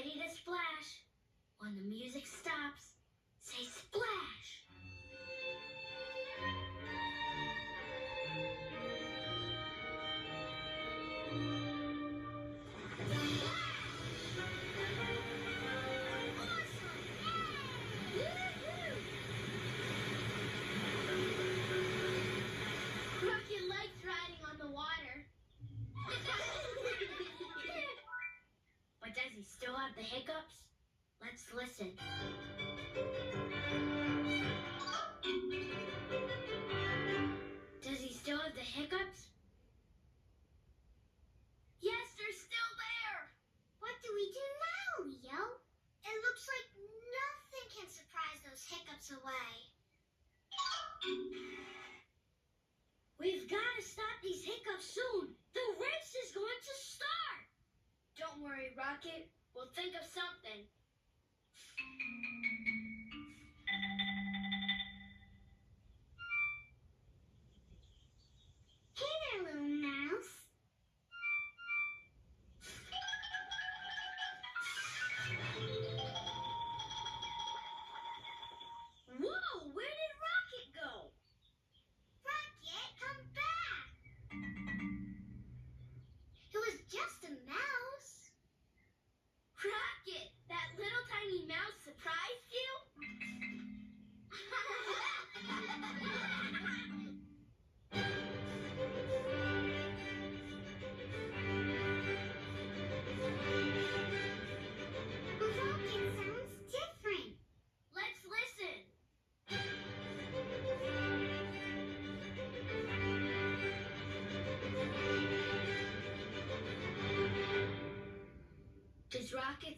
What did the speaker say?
ready to splash. When the music stops, say splash. Rocket likes riding on the water. But does he still have the hiccups? Let's listen. Does he still have the hiccups? Yes, they're still there. What do we do now, Leo? It looks like nothing can surprise those hiccups away. We've got to stop these hiccups soon. The race is going to start. Don't worry, Rocket. We'll think of something. Hey there, little mouse. Whoa, where did Rocket go? Rocket, come back. It was just a mouse. Rocket, that little tiny mouse surprised you? Rocket sounds different. Let's listen. Does Rocket